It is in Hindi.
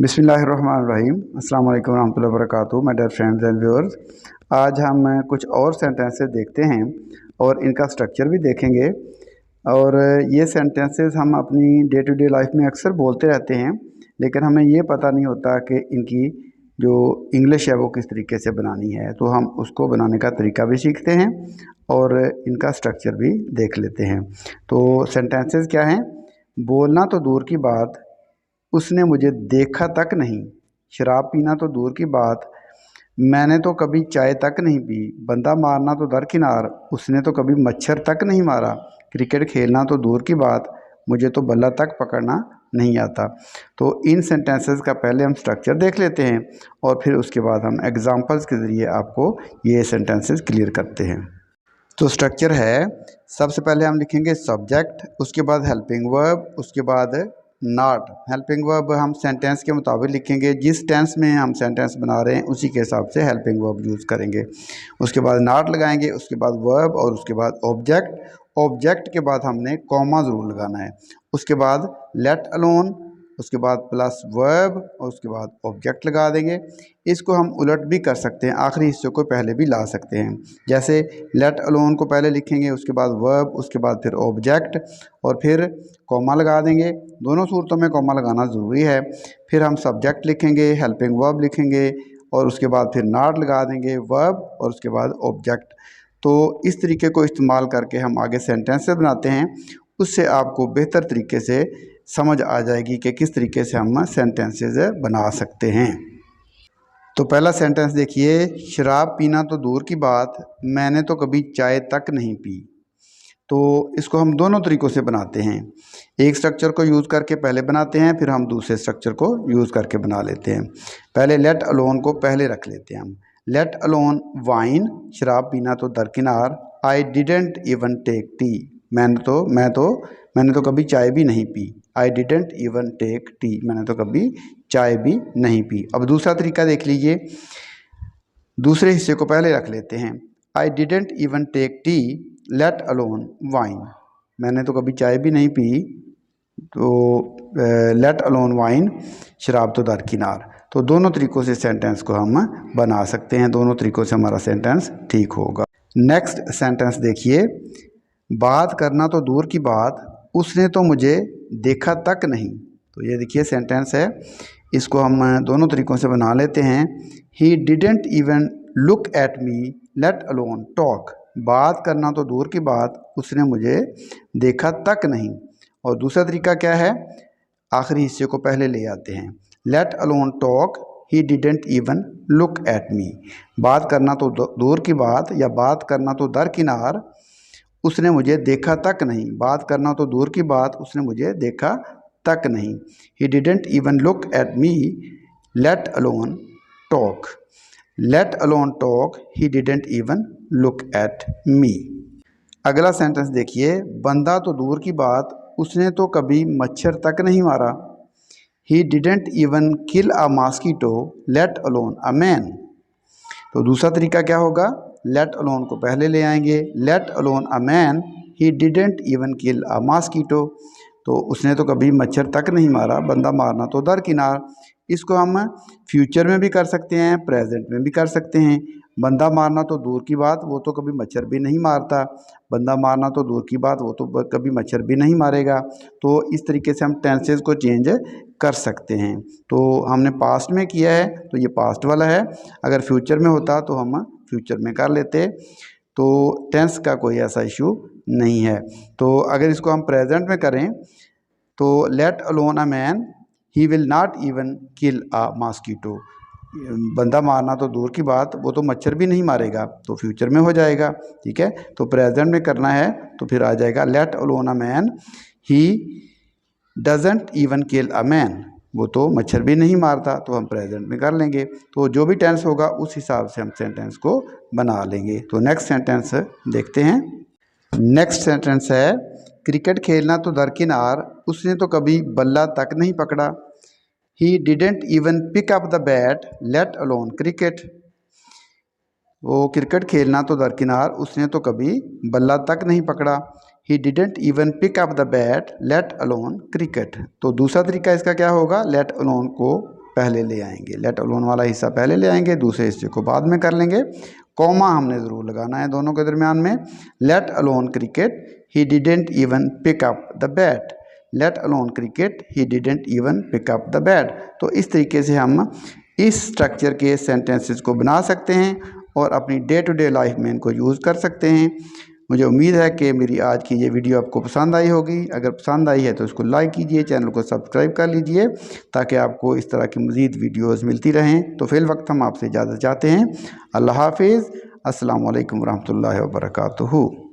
बिस्मिल्लाहिर्रहमानिर्रहीम। अस्सलाम वालेकुम रहमतुल्लाहि व बरकातुहू। My dear friends and viewers, आज हम कुछ और सेंटेंसेस देखते हैं और इनका स्ट्रक्चर भी देखेंगे। और ये सेंटेंसेस हम अपनी डे टू डे लाइफ में अक्सर बोलते रहते हैं, लेकिन हमें ये पता नहीं होता कि इनकी जो इंग्लिश है वो किस तरीके से बनानी है। तो हम उसको बनाने का तरीका भी सीखते हैं और इनका स्ट्रक्चर भी देख लेते हैं। तो सेंटेंसेस क्या हैं? बोलना तो दूर की बात, उसने मुझे देखा तक नहीं। शराब पीना तो दूर की बात, मैंने तो कभी चाय तक नहीं पी। बंदा मारना तो दरकिनार, उसने तो कभी मच्छर तक नहीं मारा। क्रिकेट खेलना तो दूर की बात, मुझे तो बल्ला तक पकड़ना नहीं आता। तो इन सेंटेंसेस का पहले हम स्ट्रक्चर देख लेते हैं और फिर उसके बाद हम एग्जांपल्स के ज़रिए आपको ये सेंटेंसेस क्लियर करते हैं। तो स्ट्रक्चर है, सबसे पहले हम लिखेंगे सब्जेक्ट, उसके बाद हेल्पिंग वर्ब, उसके बाद नॉट। हेल्पिंग वर्ब हम सेंटेंस के मुताबिक लिखेंगे, जिस टेंस में हम सेंटेंस बना रहे हैं उसी के हिसाब से हेल्पिंग वर्ब यूज़ करेंगे। उसके बाद नॉट लगाएंगे, उसके बाद वर्ब और उसके बाद ऑब्जेक्ट। ऑब्जेक्ट के बाद हमने कॉमा ज़रूर लगाना है। उसके बाद लेट अलोन, उसके बाद प्लस वर्ब और उसके बाद ऑब्जेक्ट लगा देंगे। इसको हम उलट भी कर सकते हैं, आखिरी हिस्से को पहले भी ला सकते हैं। जैसे लेट अलोन को पहले लिखेंगे, उसके बाद वर्ब, उसके बाद फिर ऑब्जेक्ट और फिर कॉमा लगा देंगे। दोनों सूरतों में कॉमा लगाना ज़रूरी है। फिर हम सब्जेक्ट लिखेंगे, हेल्पिंग वर्ब लिखेंगे और उसके बाद फिर नॉट लगा देंगे, वर्ब और उसके बाद ऑब्जेक्ट। तो इस तरीके को इस्तेमाल करके हम आगे सेंटेंसेस बनाते हैं। उससे आपको बेहतर तरीके से समझ आ जाएगी कि किस तरीके से हम सेंटेंसेस बना सकते हैं। तो पहला सेंटेंस देखिए, शराब पीना तो दूर की बात, मैंने तो कभी चाय तक नहीं पी। तो इसको हम दोनों तरीक़ों से बनाते हैं। एक स्ट्रक्चर को यूज़ करके पहले बनाते हैं, फिर हम दूसरे स्ट्रक्चर को यूज़ करके बना लेते हैं। पहले लेट अलोन को पहले रख लेते हैं हम। लेट अलोन वाइन, शराब पीना तो दरकिनार। I didn't even take tea, मैंने तो कभी चाय भी नहीं पी। I didn't even take tea, मैंने तो कभी चाय भी नहीं पी। अब दूसरा तरीका देख लीजिए, दूसरे हिस्से को पहले रख लेते हैं। I didn't even take tea, let alone wine, मैंने तो कभी चाय भी नहीं पी, तो लेट अलोन वाइन, शराब तो दरकिनार। तो दोनों तरीक़ों से सेंटेंस को हम बना सकते हैं, दोनों तरीक़ों से हमारा सेंटेंस ठीक होगा। नेक्स्ट सेंटेंस देखिए, बात करना तो दूर की बात, उसने तो मुझे देखा तक नहीं। तो ये देखिए सेंटेंस है, इसको हम दोनों तरीक़ों से बना लेते हैं। ही didn't even look at me, let alone talk. बात करना तो दूर की बात, उसने मुझे देखा तक नहीं। और दूसरा तरीका क्या है, आखिरी हिस्से को पहले ले आते हैं। Let alone talk, he didn't even look at me. बात करना तो दूर की बात या बात करना तो दरकिनार, उसने मुझे देखा तक नहीं। बात करना तो दूर की बात, उसने मुझे देखा तक नहीं। ही didn't even look at me, let alone talk. Let alone talk, he didn't even look at me. अगला सेंटेंस देखिए, बंदा तो दूर की बात, उसने तो कभी मच्छर तक नहीं मारा। ही didn't even kill a mosquito, let alone a man. तो दूसरा तरीका क्या होगा, लेट अलोन को पहले ले आएंगे। Let alone a man, he didn't even kill a mosquito. तो उसने तो कभी मच्छर तक नहीं मारा, बंदा मारना तो दरकिनार। इसको हम फ्यूचर में भी कर सकते हैं, प्रेजेंट में भी कर सकते हैं। बंदा मारना तो दूर की बात, वो तो कभी मच्छर भी नहीं मारता। बंदा मारना तो दूर की बात, वो तो कभी मच्छर भी नहीं मारेगा। तो इस तरीके से हम टेंसेस को चेंज कर सकते हैं। तो हमने पास्ट में किया है तो ये पास्ट वाला है, अगर फ्यूचर में होता तो हम फ्यूचर में कर लेते। तो टेंस का कोई ऐसा इशू नहीं है। तो अगर इसको हम प्रेजेंट में करें तो let alone a man, he will not even kill a mosquito. बंदा मारना तो दूर की बात, वो तो मच्छर भी नहीं मारेगा, तो फ्यूचर में हो जाएगा। ठीक है, तो प्रेजेंट में करना है तो फिर आ जाएगा let alone a man, he doesn't even kill a man. वो तो मच्छर भी नहीं मारता, तो हम प्रेजेंट में कर लेंगे। तो जो भी टेंस होगा उस हिसाब से हम सेंटेंस को बना लेंगे। तो नेक्स्ट सेंटेंस देखते हैं। नेक्स्ट सेंटेंस है, क्रिकेट खेलना तो दरकिनार, उसने तो कभी बल्ला तक नहीं पकड़ा। He didn't even pick up the bat, let alone cricket. वो क्रिकेट खेलना तो दरकिनार, उसने तो कभी बल्ला तक नहीं पकड़ा। He didn't even pick up the bat, let alone cricket. तो दूसरा तरीका इसका क्या होगा, लेट अलोन को पहले ले आएंगे, लेट अलोन वाला हिस्सा पहले ले आएंगे, दूसरे हिस्से को बाद में कर लेंगे। कॉमा हमने ज़रूर लगाना है दोनों के दरमियान में। Let alone cricket he didn't even pick up the bat, let alone cricket he didn't even pick up the bat. तो इस तरीके से हम इस स्ट्रक्चर के सेंटेंसेस को बना सकते हैं और अपनी डे टू डे लाइफ में इनको यूज़ कर सकते हैं। मुझे उम्मीद है कि मेरी आज की ये वीडियो आपको पसंद आई होगी। अगर पसंद आई है तो इसको लाइक कीजिए, चैनल को सब्सक्राइब कर लीजिए ताकि आपको इस तरह की मज़ीद वीडियोस मिलती रहें। तो फिल वक्त हम आपसे इजाज़त चाहते हैं। अल्लाह हाफिज़। अस्सलामु अलैकुम रहमतुल्लाहि व बरकातुहू।